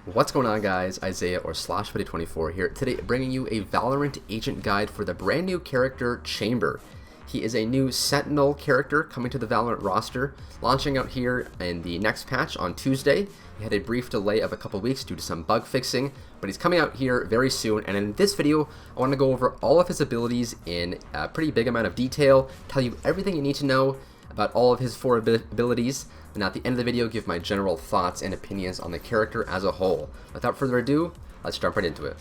What's going on, guys? Isaiah or /Buddy24 here today, bringing you a Valorant agent guide for the brand new character Chamber. He is a new Sentinel character coming to the Valorant roster, launching out here in the next patch on Tuesday. He had a brief delay of a couple weeks due to some bug fixing, but he's coming out here very soon. And in this video, I want to go over all of his abilities in a pretty big amount of detail, tell you everything you need to know about all of his 4 abilities, and at the end of the video give my general thoughts and opinions on the character as a whole. Without further ado, let's jump right into it.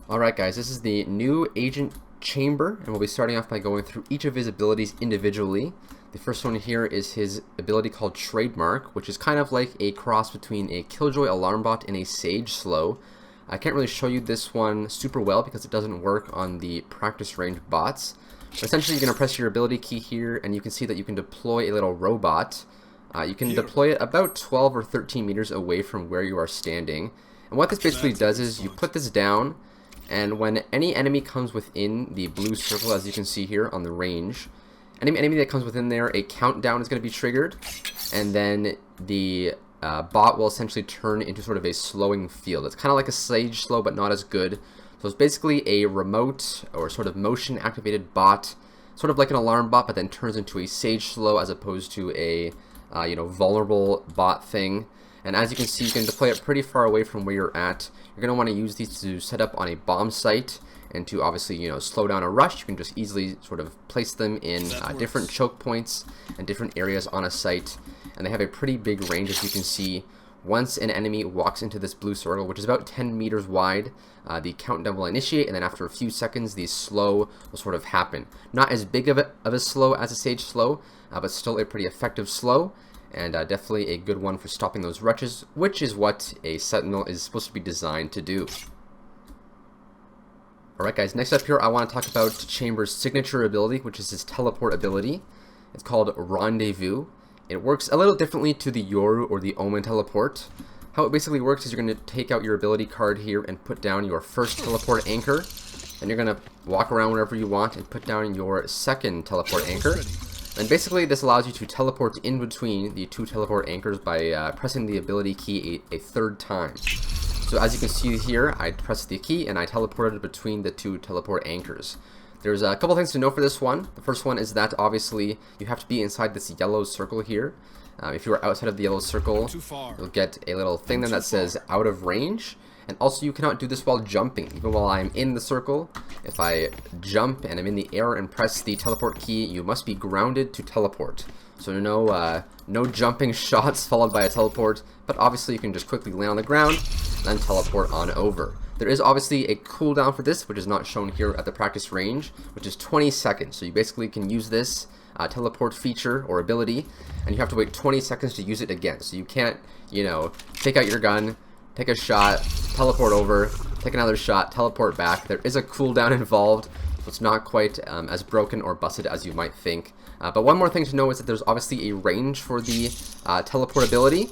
Alright guys, this is the new Agent Chamber, and we'll be starting off by going through each of his abilities individually. The first one here is his ability called Trademark, which is kind of like a cross between a Killjoy alarm bot and a Sage slow. I can't really show you this one super well because it doesn't work on the practice range bots. But essentially, you're going to press your ability key here, and you can see that you can deploy a little robot. You can deploy it about 12 or 13 meters away from where you are standing. And what this basically does is you put this down, and when any enemy comes within the blue circle, as you can see here on the range, any enemy that comes within there, a countdown is going to be triggered, and then the bot will essentially turn into sort of a slowing field. It's kind of like a Sage slow, but not as good. So it's basically a remote or sort of motion activated bot, sort of like an alarm bot, but then turns into a Sage slow as opposed to a vulnerable bot thing. And as you can see, you can deploy it pretty far away from where you're at. You're going to want to use these to set up on a bomb site and to obviously slow down a rush. You can just easily sort of place them in different choke points and different areas on a site, and they have a pretty big range, as you can see. Once an enemy walks into this blue circle, which is about 10 meters wide, the countdown will initiate, and then after a few seconds, the slow will sort of happen. Not as big of a slow as a Sage slow, but still a pretty effective slow, and definitely a good one for stopping those rushes, which is what a Sentinel is supposed to be designed to do. Alright guys, next up here I want to talk about Chamber's signature ability, which is his teleport ability. It's called Rendezvous. It works a little differently to the Yoru or the Omen teleport. How it basically works is you're going to take out your ability card here and put down your first and anchor. Then you're going to walk around wherever you want and put down your second teleport anchor. And basically this allows you to teleport in between the 2 teleport anchors by pressing the ability key a third time. So as you can see here, I pressed the key and I teleported between the 2 teleport anchors. There's a couple things to know for this one. The first one is that obviously you have to be inside this yellow circle here. If you are outside of the yellow circle, you'll get a little thing then that says out of range. And also you cannot do this while jumping. Even while I'm in the circle, if I jump and I'm in the air and press the teleport key, you must be grounded to teleport. So no jumping shots followed by a teleport, but obviously you can just quickly land on the ground and then teleport on over. There is obviously a cooldown for this, which is not shown here at the practice range, which is 20 seconds. So you basically can use this teleport feature or ability, and you have to wait 20 seconds to use it again. So you can't, take out your gun, take a shot, teleport over, take another shot, teleport back. There is a cooldown involved, so it's not quite as broken or busted as you might think. But one more thing to know is that there's obviously a range for the teleport ability.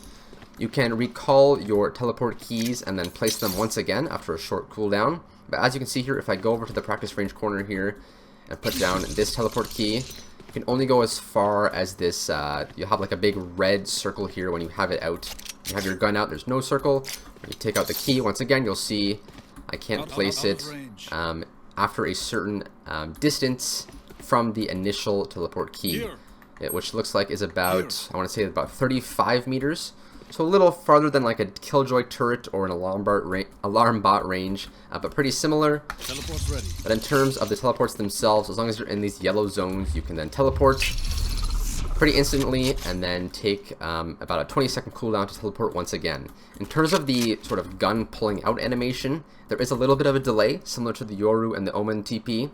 You can recall your teleport keys and then place them once again after a short cooldown. But as you can see here, if I go over to the practice range corner here and put down this teleport key, you can only go as far as this. You have like a big red circle here when you have it out. You have your gun out, there's no circle. When you take out the key, once again, you'll see I can't place it after a certain distance from the initial teleport key, which looks like is about, I want to say about 35 meters. So a little farther than like a Killjoy turret or an alarm bot range, but pretty similar. But in terms of the teleports themselves, as long as you're in these yellow zones, you can then teleport pretty instantly and then take about a 20-second cooldown to teleport once again. In terms of the sort of gun pulling out animation, there is a little bit of a delay, similar to the Yoru and the Omen TP.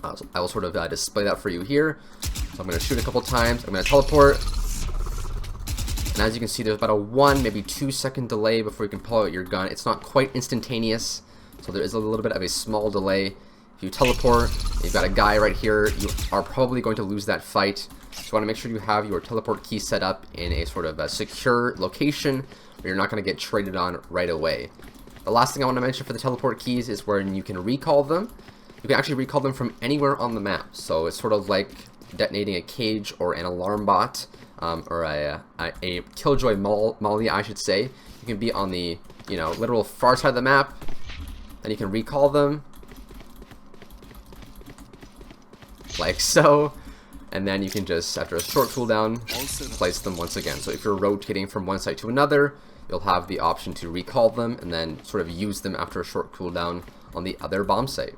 So I will sort of display that for you here. So I'm going to shoot a couple times, I'm going to teleport. And as you can see, there's about a 1, maybe 2 second delay before you can pull out your gun. It's not quite instantaneous, so there is a little bit of a small delay. If you teleport, you've got a guy right here, you are probably going to lose that fight. So you want to make sure you have your teleport key set up in a sort of a secure location where you're not going to get traded on right away. The last thing I want to mention for the teleport keys is when you can recall them. You can actually recall them from anywhere on the map. So it's sort of like detonating a cage or an alarm bot. Or a Killjoy Molly, I should say. You You can be on the, you know, literal far side of the map. Then you can recall them. Like so. And then you can just, after a short cooldown, place them once again. So if you're rotating from one site to another, you'll have the option to recall them and then sort of use them after a short cooldown on the other bomb site.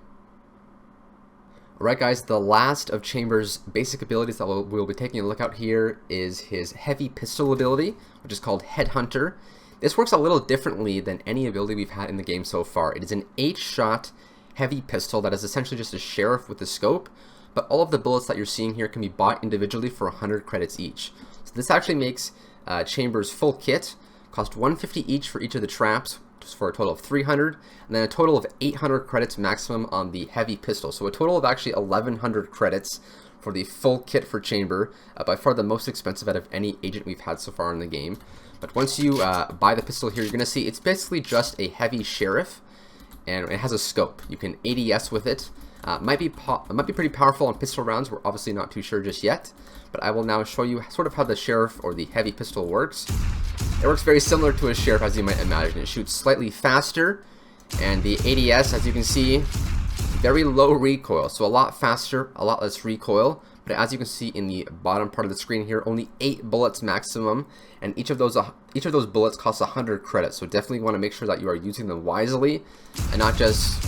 Alright guys, the last of Chamber's basic abilities that we'll be taking a look at here is his heavy pistol ability, which is called Headhunter. This works a little differently than any ability we've had in the game so far. It is an 8-shot heavy pistol that is essentially just a sheriff with a scope, but all of the bullets that you're seeing here can be bought individually for 100 credits each. So this actually makes Chamber's full kit cost 150 each for each of the traps, for a total of 300, and then a total of 800 credits maximum on the heavy pistol. So a total of actually 1100 credits for the full kit for Chamber, by far the most expensive out of any agent we've had so far in the game. But once you buy the pistol here, you're going to see it's basically just a heavy sheriff, and it has a scope. You can ADS with it. It might be pretty powerful on pistol rounds. We're obviously not too sure just yet, but I will now show you sort of how the sheriff or the heavy pistol works. It works very similar to a sheriff, as you might imagine. It shoots slightly faster, and the ADS, as you can see, very low recoil, so a lot faster, a lot less recoil. But as you can see in the bottom part of the screen here, only 8 bullets maximum, and each of those bullets costs 100 credits. So definitely want to make sure that you are using them wisely, and not just,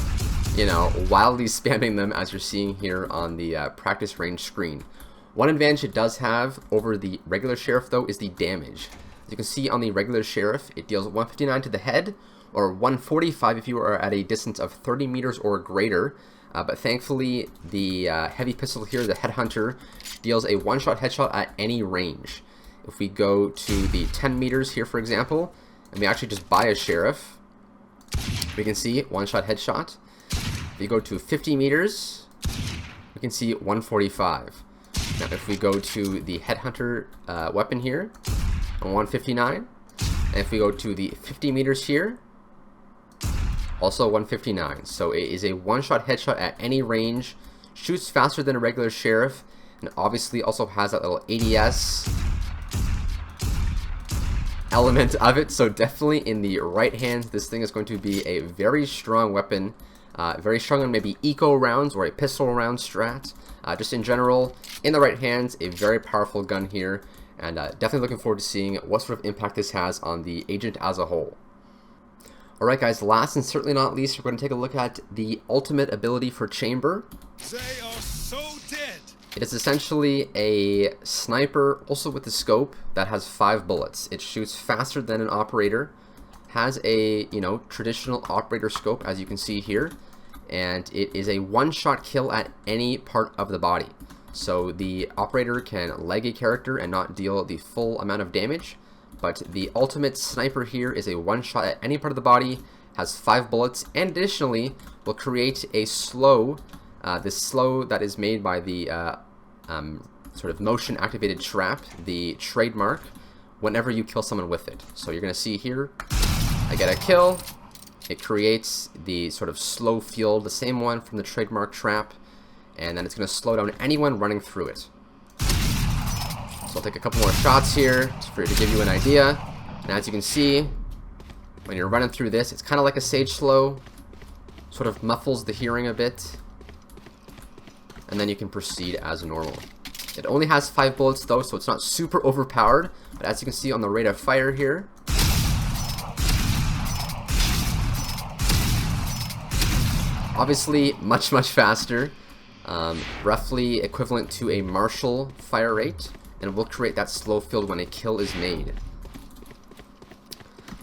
you know, wildly spamming them as you're seeing here on the practice range screen. One advantage it does have over the regular sheriff, though, is the damage. As you can see on the regular sheriff, it deals 159 to the head, or 145 if you are at a distance of 30 meters or greater. But thankfully, the heavy pistol here, the Headhunter, deals a one-shot headshot at any range. If we go to the 10 meters here, for example, and we actually just buy a sheriff, we can see one-shot headshot. If we go to 50 meters, we can see 145. Now, if we go to the Headhunter weapon here, 159, and if we go to the 50 meters here, also 159. So it is a one-shot headshot at any range, shoots faster than a regular sheriff, and obviously also has that little ADS element of it. So definitely in the right hands, this thing is going to be a very strong weapon, very strong on maybe eco rounds or a pistol round strat. Just in general, in the right hands, a very powerful gun here. And definitely looking forward to seeing what sort of impact this has on the agent as a whole. Alright guys, last and certainly not least, we're going to take a look at the ultimate ability for Chamber. They are so dead. It is essentially a sniper, also with a scope, that has 5 bullets. It shoots faster than an operator, has a, you know, traditional operator scope, as you can see here, and it is a one-shot kill at any part of the body. So the operator can leg a character and not deal the full amount of damage, but the ultimate sniper here is a one-shot at any part of the body, has 5 bullets, and additionally will create a slow, this slow that is made by the sort of motion-activated trap, the Trademark, whenever you kill someone with it. So you're going to see here, I get a kill, it creates the sort of slow field, the same one from the Trademark trap, and then it's going to slow down anyone running through it. So I'll take a couple more shots here just to give you an idea. And as you can see, when you're running through this, it's kind of like a Sage Slow, sort of muffles the hearing a bit, and then you can proceed as normal. It only has 5 bullets though, so it's not super overpowered, but as you can see on the rate of fire here, obviously much faster. Roughly equivalent to a Marshall fire rate, and will create that slow field when a kill is made.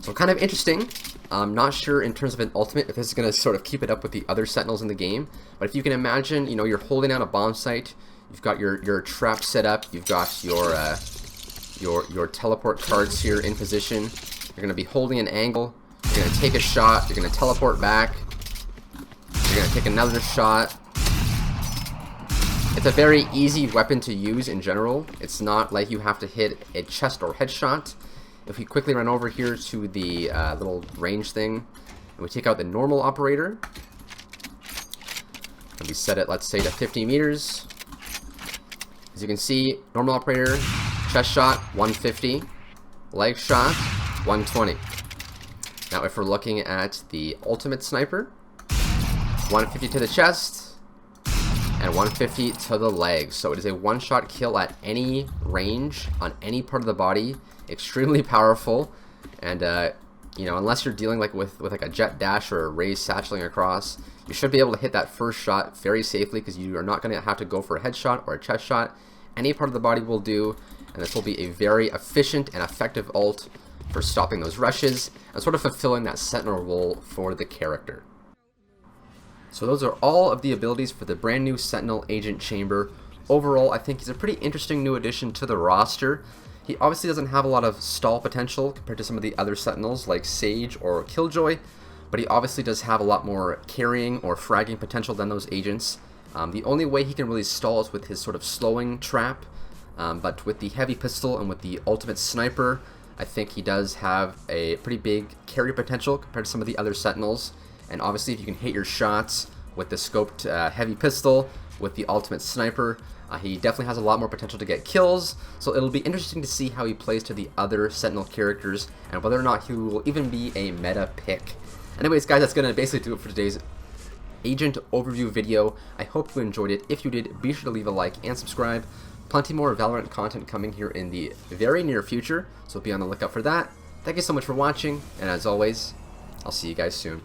So kind of interesting. I'm not sure in terms of an ultimate if this is going to sort of keep it up with the other sentinels in the game, but if you can imagine, you know, you're holding down a bomb site, you've got your trap set up, you've got your teleport cards here in position, you're going to be holding an angle, you're going to take a shot, you're going to teleport back, you're going to take another shot. It's a very easy weapon to use in general. It's not like you have to hit a chest or headshot. If we quickly run over here to the little range thing, and we take out the normal operator, and we set it, let's say, to 50 meters. As you can see, normal operator, chest shot, 150, leg shot, 120. Now if we're looking at the ultimate sniper, 150 to the chest, and 150 to the legs. So it is a one-shot kill at any range, on any part of the body. Extremely powerful, and you know, unless you're dealing like with like a jet dash or a raise satcheling across, you should be able to hit that first shot very safely, because you are not going to have to go for a headshot or a chest shot. Any part of the body will do, and this will be a very efficient and effective ult for stopping those rushes and sort of fulfilling that sentinel role for the character. So those are all of the abilities for the brand new Sentinel Agent Chamber. Overall, I think he's a pretty interesting new addition to the roster. He obviously doesn't have a lot of stall potential compared to some of the other Sentinels like Sage or Killjoy, but he obviously does have a lot more carrying or fragging potential than those agents. The only way he can really stall is with his sort of slowing trap, but with the heavy pistol and with the ultimate sniper, I think he does have a pretty big carry potential compared to some of the other Sentinels. And obviously if you can hit your shots with the scoped heavy pistol, with the ultimate sniper, he definitely has a lot more potential to get kills. So it'll be interesting to see how he plays to the other Sentinel characters and whether or not he will even be a meta pick. Anyways guys, that's going to basically do it for today's agent overview video. I hope you enjoyed it. If you did, be sure to leave a like and subscribe. Plenty more Valorant content coming here in the very near future, so be on the lookout for that. Thank you so much for watching, and as always, I'll see you guys soon.